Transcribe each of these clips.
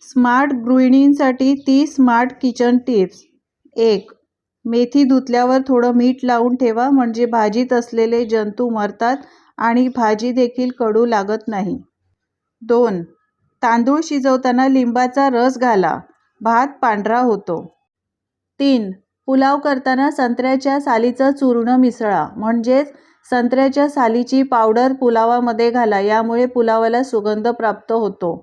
Smart गृहिणींसाठी 30 smart kitchen tips. 1. मेथी धुतल्यावर थोडं मीठ लावून ठेवा, म्हणजे भाजीत असलेले जंतू मरतात आणि भाजी देखील कडू लागत नाही. 2. तांदूळ शिजवताना लिंबाचा रस घाला, भात पांढरा होतो. 3. पुलाव करताना संत्र्याच्या सालीचं चूर्ण मिसळा, म्हणजेच संत्र्याच्या सालीची पावडर पुलावामध्ये घाला, यामुळे पुलावाला सुगंध प्राप्त होतो.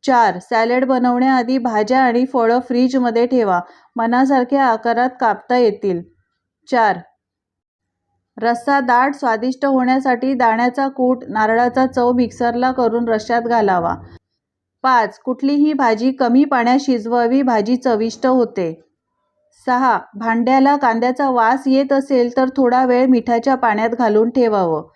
4. सॅलड बनवण्याआधी भाज्या आणि फळं फ्रीजमध्ये ठेवा, मनासारख्या आकारात कापता येतील. 4. रस्सा दाट स्वादिष्ट होण्यासाठी दाण्याचा कूट, नारळाचा चव मिक्सरला करून रश्श्यात घालावा. 5. कुठलीही भाजी कमी पाण्यात शिजवावी, भाजी चविष्ट होते. 6. भांड्याला कांद्याचा वास येत असेल तर थोडा वेळ मिठाच्या पाण्यात घालून ठेवावं.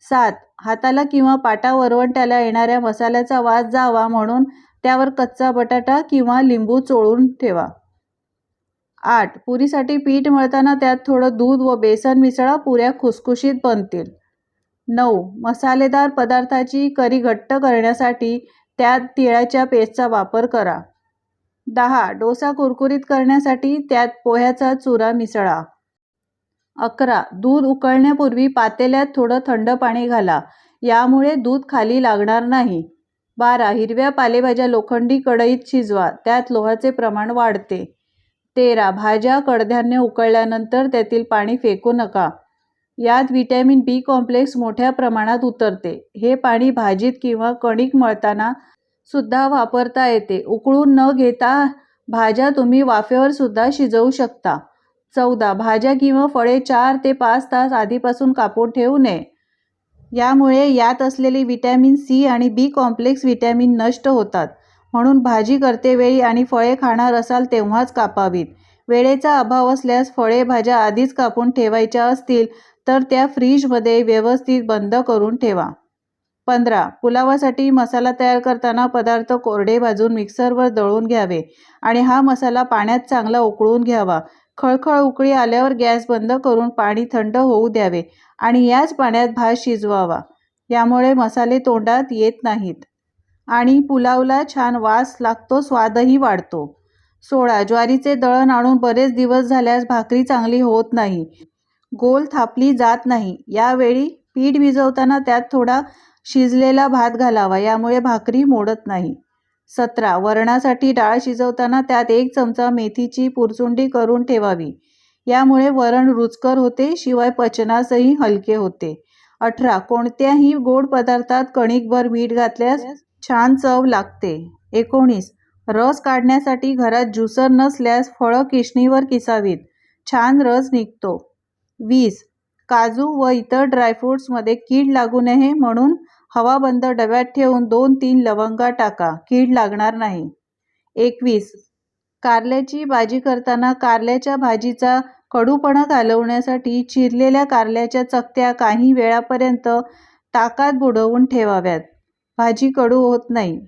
7. हाताला किंवा पाटा वरवंट्याला येणाऱ्या मसाल्याचा वास जावा म्हणून त्यावर कच्चा बटाटा किंवा लिंबू चोळून ठेवा. 8. पुरीसाठी पीठ मळताना त्यात थोडं दूध व बेसन मिसळा, पुऱ्या खुसखुशीत बनतील. 9. मसालेदार पदार्थाची करी घट्ट करण्यासाठी त्यात तिळाच्या पेस्टचा वापर करा. 10. डोसा कुरकुरीत करण्यासाठी त्यात पोह्याचा चुरा मिसळा. 11. दूध उकळण्यापूर्वी पातेल्यात थोडं थंड पाणी घाला, यामुळे दूध खाली लागणार नाही. 12. हिरव्या पालेभाज्या लोखंडी कढईत शिजवा, त्यात लोहाचे प्रमाण वाढते. 13. भाज्या कडधान्य उकळल्यानंतर त्यातील पाणी फेकू नका, यात व्हिटॅमिन बी कॉम्प्लेक्स मोठ्या प्रमाणात उतरते. हे पाणी भाजीत किंवा कणिक मळताना सुद्धा वापरता येते. उकळून न घेता भाज्या तुम्ही वाफेवर सुद्धा शिजवू शकता. 14. भाज्या किंवा फळे 4 ते 5 तास आधीपासून कापून ठेवू नये, यामुळे यात असलेली व्हिटॅमिन सी आणि बी कॉम्प्लेक्स व्हिटॅमिन नष्ट होतात. म्हणून भाजी करतेवेळी आणि फळे खाणार असाल तेव्हाच कापावीत. वेळेचा अभाव असल्यास फळे भाज्या आधीच कापून ठेवायच्या असतील तर त्या फ्रीजमध्ये व्यवस्थित बंद करून ठेवा. 15. पुलावासाठी मसाला तयार करताना पदार्थ कोरडे भाजून मिक्सरवर दळून घ्यावे आणि हा मसाला पाण्यात चांगला उकळून घ्यावा. खळखळ उकळी आल्यावर गॅस बंद करून पाणी थंड होऊ द्यावे आणि याच पाण्यात भात शिजवावा, यामुळे मसाले तोंडात येत नाहीत आणि पुलावला छान वास लागतो, स्वादही वाढतो. 16. ज्वारीचे दळण आणून बरेच दिवस झाल्यास भाकरी चांगली होत नाही, गोल थापली जात नाही. यावेळी पीठ भिजवताना त्यात थोडा शिजलेला भात घालावा, यामुळे भाकरी मोडत नाही. 17. वरणासाठी डाळ शिजवताना त्यात 1 चमचा मेथीची पुरचुंडी करून ठेवावी, यामुळे वरण रुचकर होते, शिवाय पचनासही हलके होते. 18. कोणत्याही गोड पदार्थात कणिकभर मीठ घातल्यास छान चव लागते. 19. रस काढण्यासाठी घरात ज्युसर नसल्यास फळं किसणीवर किसावीत, छान रस निघतो. 20. काजू व इतर ड्रायफ्रुट्समध्ये कीड लागू नये म्हणून हवाबंद डब्यात ठेवून 2-3 लवंगा टाका, कीड लागणार नाही. 21. कारल्याची भाजी करताना कारल्याच्या भाजीचा कडूपणा घालवण्यासाठी चिरलेल्या कारल्याच्या चकत्या काही वेळापर्यंत ताकात बुडवून ठेवाव्यात, भाजी कडू होत नाही.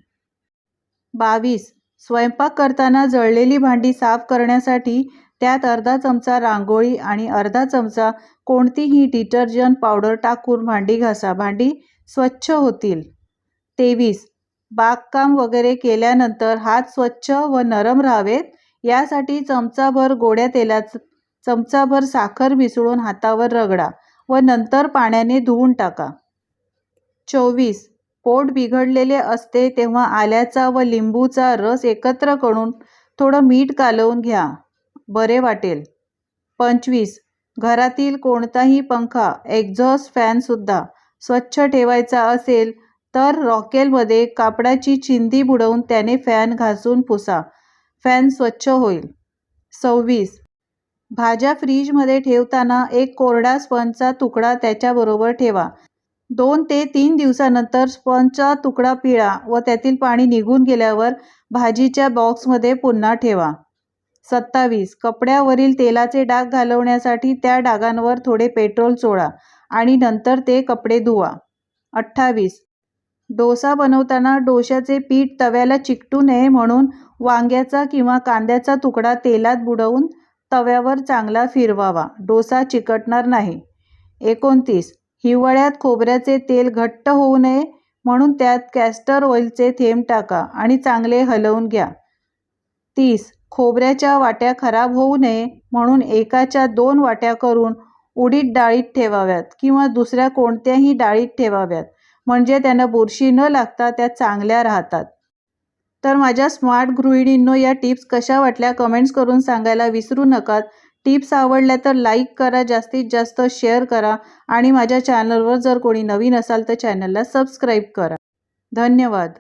22. स्वयंपाक करताना जळलेली भांडी साफ करण्यासाठी त्यात अर्धा चमचा रांगोळी आणि अर्धा चमचा कोणतीही डिटर्जंट पावडर टाकून भांडी घासा, भांडी स्वच्छ होतील. 23. बागकाम वगैरे केल्यानंतर हात स्वच्छ व नरम राहावेत, यासाठी चमचाभर गोड्या तेलात चमचाभर साखर मिसळून हातावर रगडा व नंतर पाण्याने धुवून टाका. 24. पोट बिघडलेले असते तेव्हा आल्याचा व लिंबूचा रस एकत्र करून थोडं मीठ कालवून घ्या, बरे वाटेल. 25. घरातील कोणताही पंखा, एक्झॉस्ट फॅनसुद्धा स्वच्छ ठेवायचा असेल तर रॉकेलमध्ये कापडाची चिंदी बुडवून त्याने फॅन घासून पुसा, फॅन स्वच्छ होईल. 26. भाज्या फ्रीजमध्ये ठेवताना एक कोरडा स्पंजचा तुकडा त्याच्याबरोबर ठेवा. 2 ते 3 दिवसानंतर स्पंजचा तुकडा पिळा व त्यातील पाणी निघून गेल्यावर भाजीच्या बॉक्समध्ये पुन्हा ठेवा. 27. कपड्यावरील तेलाचे डाग घालवण्यासाठी त्या डागांवर थोडे पेट्रोल चोळा आणि नंतर ते कपडे धुवा. 28. डोसा बनवताना डोशाचे पीठ तव्याला चिकटू नये म्हणून वांग्याचा किंवा कांद्याचा तुकडा तेलात बुडवून तव्यावर चांगला फिरवावा, डोसा चिकटणार नाही. 29. हिवाळ्यात खोबऱ्याचे तेल घट्ट होऊ नये म्हणून त्यात कॅस्टर ऑइलचे थेंब टाका आणि चांगले हलवून घ्या. 30. खोबऱ्याच्या वाट्या खराब होऊ नये म्हणून एकाच्या 2 वाट्या करून उडीद डाळीत ठेवाव्यात किंवा दुसऱ्या कोणत्याही डाळीत ठेवाव्यात, म्हणजे त्यांना बुरशी न लागता त्या चांगल्या राहतात. तर माझ्या स्मार्ट गृहिणींनो, या टिप्स कशा वाटल्या कमेंट्स करून सांगायला विसरू नका. टिप्स आवडल्या तर लाईक करा, जास्तीत जास्त शेअर करा आणि माझ्या चॅनलवर जर कोणी नवीन असाल तर चॅनलला सबस्क्राईब करा. धन्यवाद.